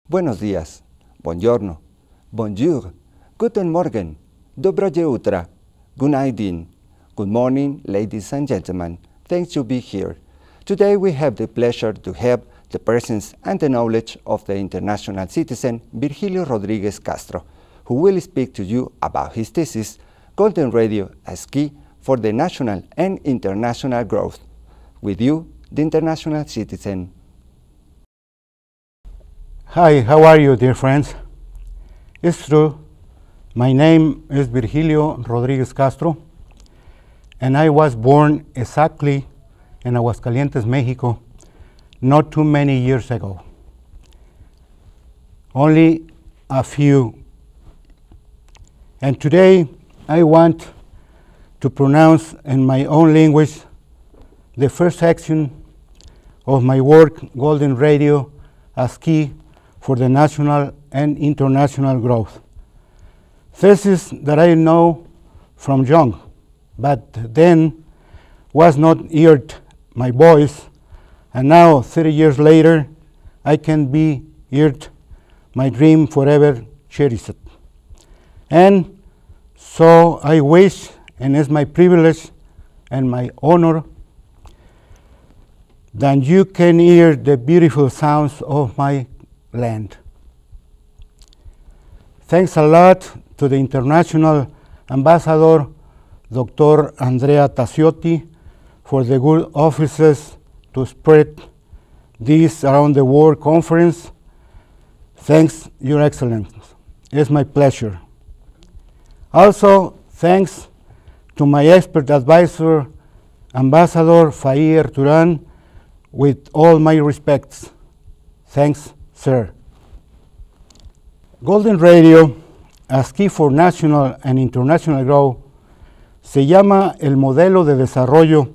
Buenos días, buongiorno, bonjour, guten Morgen, dobroje utra, good evening, good morning, ladies and gentlemen. Thanks to be here. Today we have the pleasure to have the presence and the knowledge of the international citizen Virgilio Rodriguez Castro, who will speak to you about his thesis, Golden Radio as Key for the National and International Growth. With you, the international citizen. Hi, how are you, dear friends? It's true, my name is Virgilio Rodriguez Castro, and I was born exactly in Aguascalientes, Mexico, not too many years ago. Only a few. And today I want to pronounce in my own language the first section of my work, Golden Radio as Key for the National and International Growth. Thesis that I know from young, but then was not heard my voice, and now 30 years later I can be heard my dream forever cherished. And so I wish, and it's my privilege and my honor, that you can hear the beautiful sounds of my land. Thanks a lot to the International Ambassador, Dr. Andrea Tassiotti, for the good offices to spread this around the world conference. Thanks, Your Excellency. It's my pleasure. Also, thanks to my expert advisor, Ambassador Faye Turan, with all my respects. Thanks, sir. Golden Radio as Key for National and International Growth se llama el modelo de desarrollo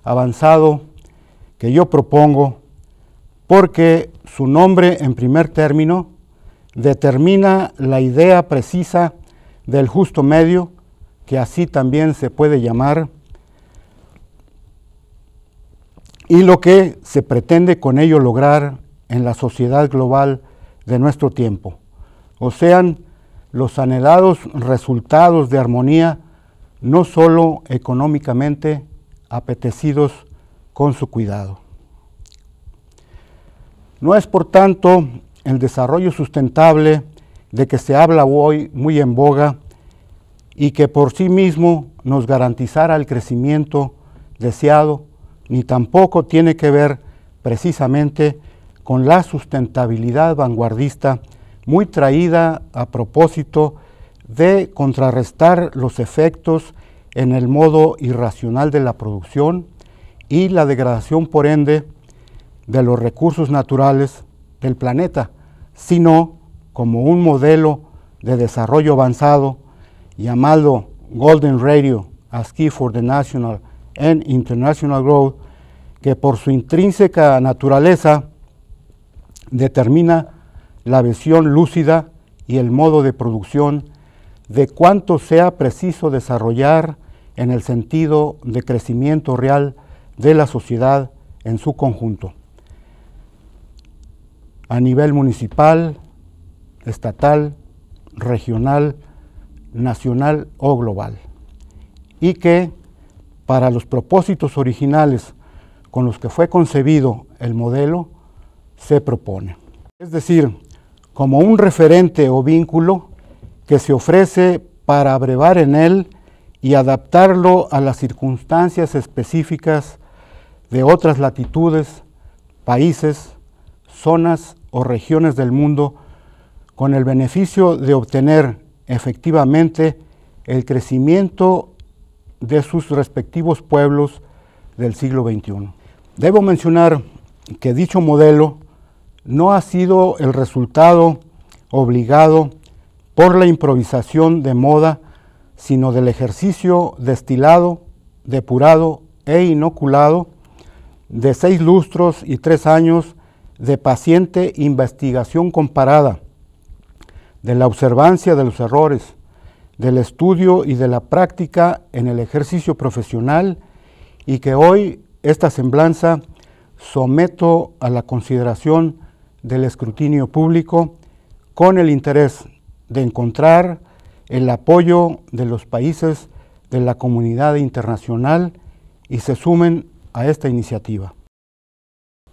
avanzado que yo propongo porque su nombre en primer término determina la idea precisa del justo medio, que así también se puede llamar, y lo que se pretende con ello lograr en la sociedad global de nuestro tiempo, o sean los anhelados resultados de armonía, no solo económicamente apetecidos con su cuidado. No es, por tanto, el desarrollo sustentable de que se habla hoy muy en boga y que por sí mismo nos garantizara el crecimiento deseado, ni tampoco tiene que ver precisamente con la sustentabilidad vanguardista muy traída a propósito de contrarrestar los efectos en el modo irracional de la producción y la degradación, por ende, de los recursos naturales del planeta, sino como un modelo de desarrollo avanzado llamado Golden Radio as Key for the National and International Growth, que por su intrínseca naturaleza determina la visión lúcida y el modo de producción de cuánto sea preciso desarrollar en el sentido de crecimiento real de la sociedad en su conjunto, a nivel municipal, estatal, regional, nacional o global, y que para los propósitos originales con los que fue concebido el modelo se propone. Es decir, como un referente o vínculo que se ofrece para abrevar en él y adaptarlo a las circunstancias específicas de otras latitudes, países, zonas o regiones del mundo, con el beneficio de obtener efectivamente el crecimiento de sus respectivos pueblos del siglo XXI. Debo mencionar que dicho modelo no ha sido el resultado obligado por la improvisación de moda, sino del ejercicio destilado, depurado e inoculado de 6 lustros y 3 años de paciente investigación comparada, de la observancia de los errores, del estudio y de la práctica en el ejercicio profesional, y que hoy esta semblanza someto a la consideración del escrutinio público con el interés de encontrar el apoyo de los países de la comunidad internacional y se sumen a esta iniciativa.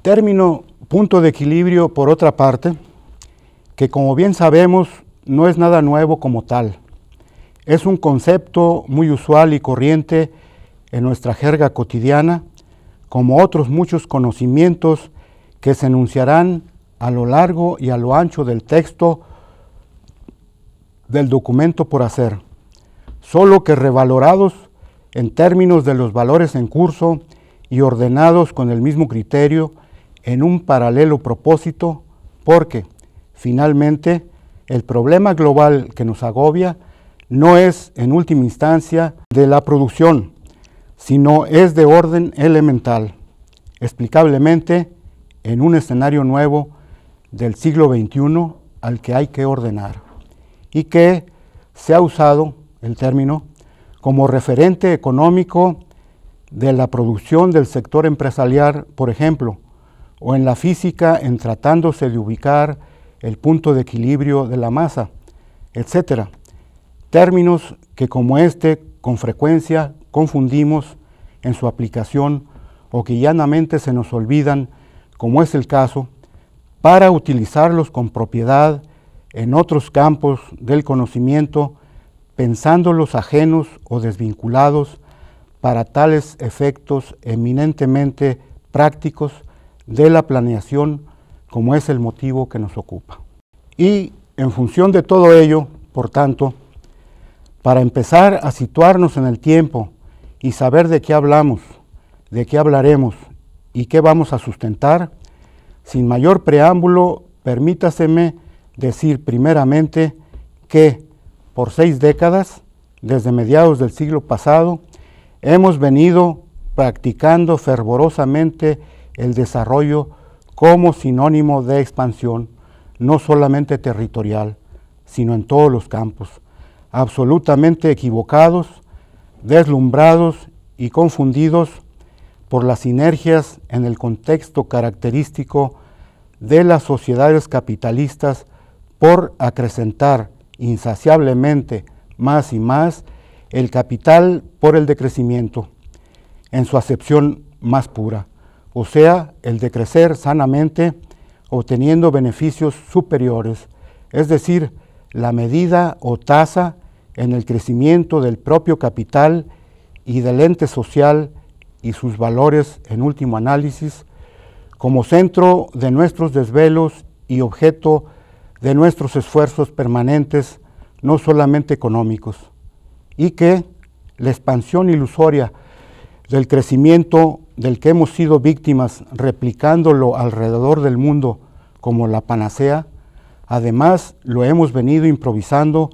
Término punto de equilibrio, por otra parte, que como bien sabemos no es nada nuevo como tal. Es un concepto muy usual y corriente en nuestra jerga cotidiana, como otros muchos conocimientos que se enunciarán a lo largo y a lo ancho del texto del documento por hacer, solo que revalorados en términos de los valores en curso y ordenados con el mismo criterio en un paralelo propósito, porque finalmente el problema global que nos agobia no es en última instancia de la producción, sino es de orden elemental, explicablemente en un escenario nuevo del siglo XXI al que hay que ordenar, y que se ha usado el término como referente económico de la producción del sector empresarial, por ejemplo, o en la física en tratándose de ubicar el punto de equilibrio de la masa, etc. Términos que como este con frecuencia confundimos en su aplicación o que llanamente se nos olvidan, como es el caso, para utilizarlos con propiedad en otros campos del conocimiento, pensándolos ajenos o desvinculados para tales efectos eminentemente prácticos de la planeación, como es el motivo que nos ocupa. Y en función de todo ello, por tanto, para empezar a situarnos en el tiempo y saber de qué hablamos, de qué hablaremos y qué vamos a sustentar, sin mayor preámbulo, permítaseme decir primeramente que por 6 décadas, desde mediados del siglo pasado, hemos venido practicando fervorosamente el desarrollo como sinónimo de expansión, no solamente territorial, sino en todos los campos, absolutamente equivocados, deslumbrados y confundidos por las sinergias en el contexto característico de las sociedades capitalistas por acrecentar insaciablemente más y más el capital por el decrecimiento, en su acepción más pura, o sea, el de crecer sanamente obteniendo beneficios superiores, es decir, la medida o tasa en el crecimiento del propio capital y del ente social y sus valores en último análisis, como centro de nuestros desvelos y objeto de nuestros esfuerzos permanentes, no solamente económicos, y que la expansión ilusoria del crecimiento del que hemos sido víctimas, replicándolo alrededor del mundo como la panacea, además lo hemos venido improvisando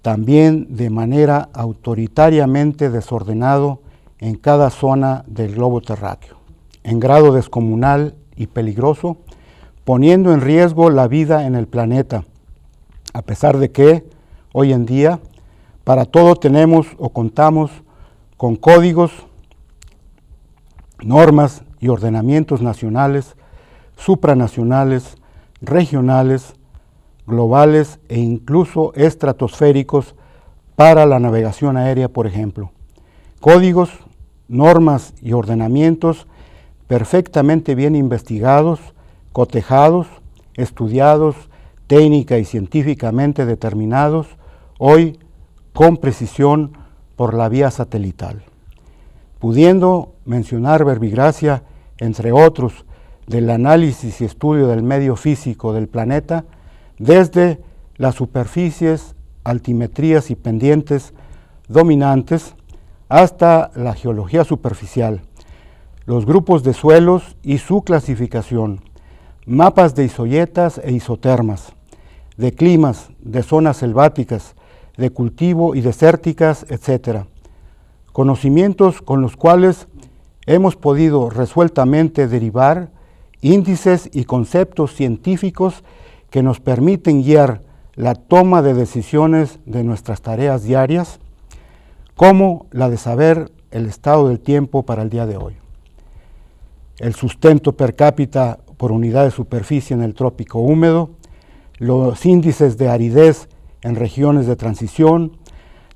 también de manera autoritariamente desordenado en cada zona del globo terráqueo, en grado descomunal y peligroso, poniendo en riesgo la vida en el planeta, a pesar de que, hoy en día, para todo tenemos o contamos con códigos, normas y ordenamientos nacionales, supranacionales, regionales, globales e incluso estratosféricos para la navegación aérea, por ejemplo. Códigos, normas y ordenamientos perfectamente bien investigados, cotejados, estudiados, técnica y científicamente determinados, hoy con precisión por la vía satelital. Pudiendo mencionar verbigracia, entre otros, del análisis y estudio del medio físico del planeta, desde las superficies, altimetrías y pendientes dominantes, hasta la geología superficial, los grupos de suelos y su clasificación, mapas de isoyetas e isotermas, de climas, de zonas selváticas, de cultivo y desérticas, etc. Conocimientos con los cuales hemos podido resueltamente derivar índices y conceptos científicos que nos permiten guiar la toma de decisiones de nuestras tareas diarias, como la de saber el estado del tiempo para el día de hoy, el sustento per cápita por unidad de superficie en el trópico húmedo, los índices de aridez en regiones de transición,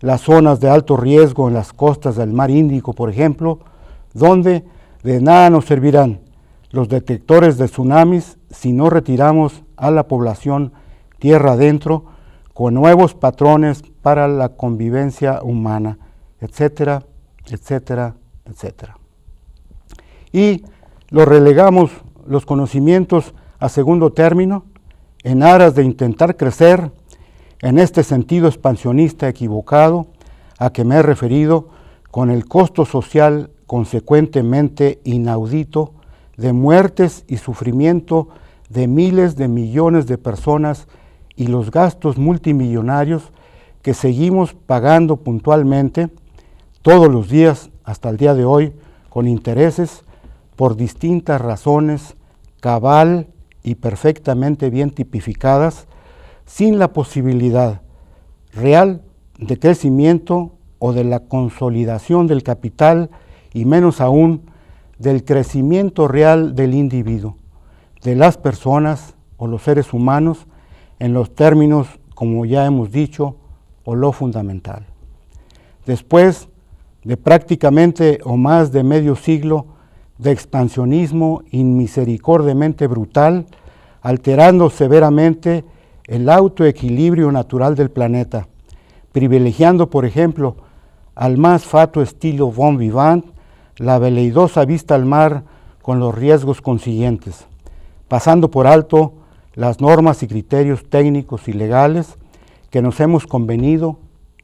las zonas de alto riesgo en las costas del Mar Índico, por ejemplo, donde de nada nos servirán los detectores de tsunamis si no retiramos a la población tierra adentro con nuevos patrones para la convivencia humana, etcétera, etcétera, etcétera. Y relegamos los conocimientos a segundo término en aras de intentar crecer en este sentido expansionista equivocado a que me he referido, con el costo social consecuentemente inaudito de muertes y sufrimiento de miles de millones de personas y los gastos multimillonarios que seguimos pagando puntualmente todos los días hasta el día de hoy con intereses por distintas razones cabal y perfectamente bien tipificadas, sin la posibilidad real de crecimiento o de la consolidación del capital y menos aún del crecimiento real del individuo, de las personas o los seres humanos en los términos, como ya hemos dicho, o lo fundamental. Después de prácticamente o más de medio siglo de expansionismo inmisericordiamente brutal, alterando severamente el autoequilibrio natural del planeta, privilegiando, por ejemplo, al más fatuo estilo bon vivant, la veleidosa vista al mar con los riesgos consiguientes, pasando por alto las normas y criterios técnicos y legales que nos hemos convenido,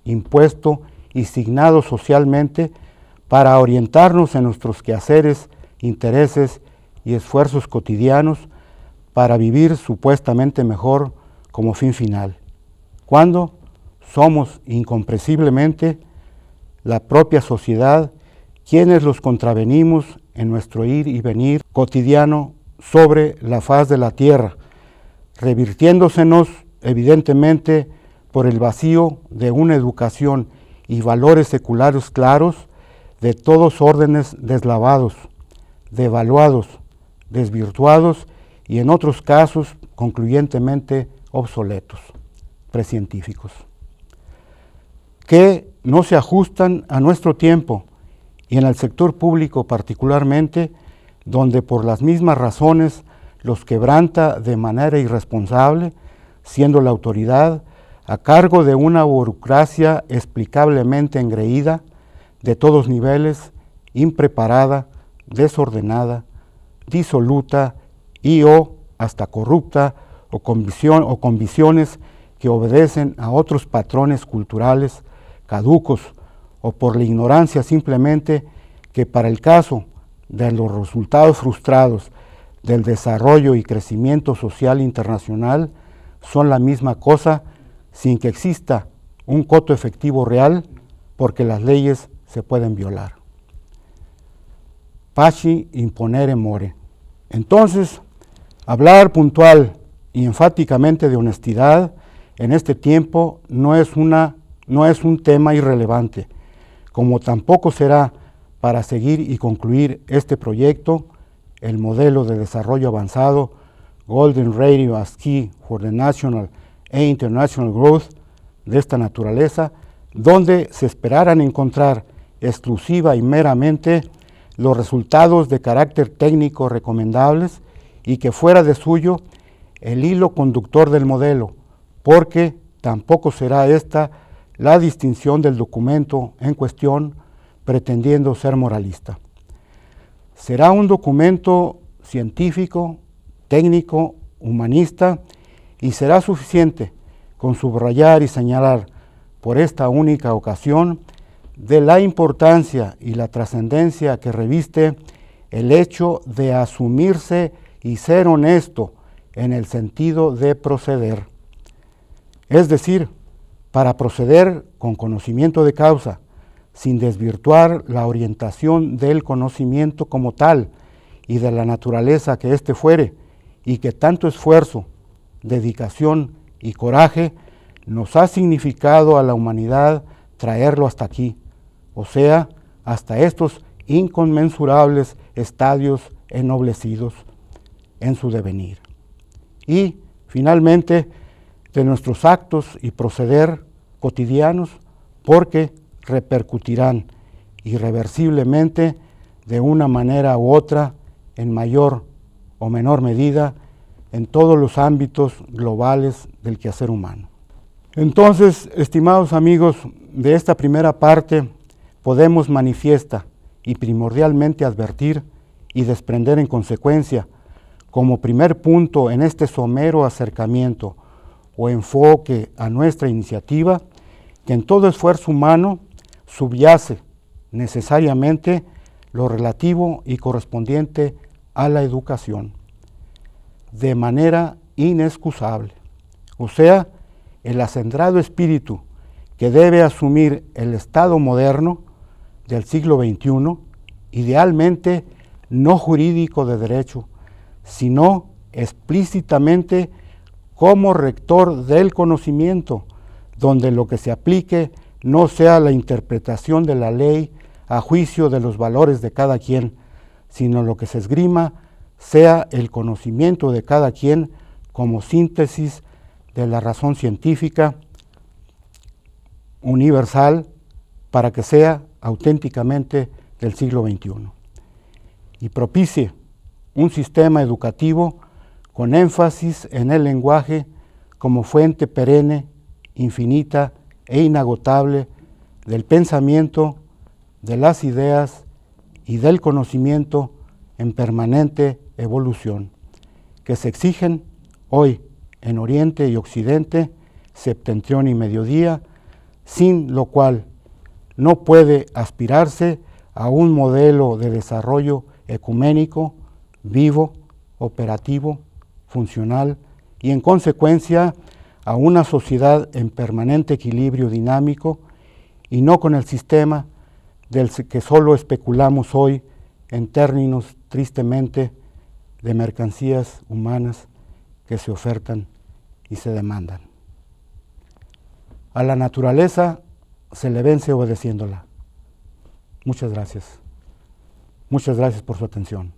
impuesto y signado socialmente para orientarnos en nuestros quehaceres, intereses y esfuerzos cotidianos para vivir supuestamente mejor como fin final, cuando somos incomprensiblemente la propia sociedad quienes los contravenimos en nuestro ir y venir cotidiano sobre la faz de la tierra, revirtiéndosenos evidentemente por el vacío de una educación y valores seculares claros de todos órdenes deslavados, devaluados, desvirtuados y en otros casos concluyentemente obsoletos, precientíficos, que no se ajustan a nuestro tiempo y en el sector público particularmente, donde por las mismas razones los quebranta de manera irresponsable, siendo la autoridad a cargo de una burocracia explicablemente engreída, de todos niveles, impreparada, desordenada, disoluta y o hasta corrupta o con visiones que obedecen a otros patrones culturales caducos o por la ignorancia simplemente que para el caso de los resultados frustrados del desarrollo y crecimiento social internacional son la misma cosa sin que exista un coto efectivo real porque las leyes se pueden violar. Paci imponere more. Entonces, hablar puntual y enfáticamente de honestidad en este tiempo no es un tema irrelevante, como tampoco será para seguir y concluir este proyecto, el modelo de desarrollo avanzado Golden Radio as Key for the National e International Growth de esta naturaleza, donde se esperaran encontrar exclusiva y meramente los resultados de carácter técnico recomendables y que fuera de suyo el hilo conductor del modelo, porque tampoco será esta la distinción del documento en cuestión pretendiendo ser moralista. Será un documento científico, técnico, humanista y será suficiente con subrayar y señalar por esta única ocasión de la importancia y la trascendencia que reviste el hecho de asumirse y ser honesto en el sentido de proceder. Es decir, para proceder con conocimiento de causa, sin desvirtuar la orientación del conocimiento como tal y de la naturaleza que éste fuere, y que tanto esfuerzo, dedicación y coraje nos ha significado a la humanidad traerlo hasta aquí, o sea, hasta estos inconmensurables estadios ennoblecidos en su devenir. Y, finalmente, de nuestros actos y proceder cotidianos, porque repercutirán irreversiblemente de una manera u otra, en mayor o menor medida, en todos los ámbitos globales del quehacer humano. Entonces, estimados amigos, de esta primera parte podemos manifiesta y primordialmente advertir y desprender en consecuencia, como primer punto en este somero acercamiento o enfoque a nuestra iniciativa, que en todo esfuerzo humano subyace necesariamente lo relativo y correspondiente a la educación, de manera inexcusable, o sea, el acendrado espíritu que debe asumir el Estado moderno del siglo XXI, idealmente no jurídico de derecho, sino explícitamente como rector del conocimiento, donde lo que se aplique no sea la interpretación de la ley a juicio de los valores de cada quien, sino lo que se esgrima sea el conocimiento de cada quien como síntesis de la razón científica universal para que sea auténticamente del siglo XXI y propicie un sistema educativo con énfasis en el lenguaje como fuente perenne, infinita e inagotable del pensamiento, de las ideas y del conocimiento en permanente evolución, que se exigen hoy en Oriente y Occidente, septentrión y mediodía, sin lo cual no puede aspirarse a un modelo de desarrollo ecuménico, vivo, operativo, funcional y en consecuencia a una sociedad en permanente equilibrio dinámico y no con el sistema del que solo especulamos hoy en términos tristemente de mercancías humanas que se ofertan y se demandan. A la naturaleza se le vence obedeciéndola. Muchas gracias. Muchas gracias por su atención.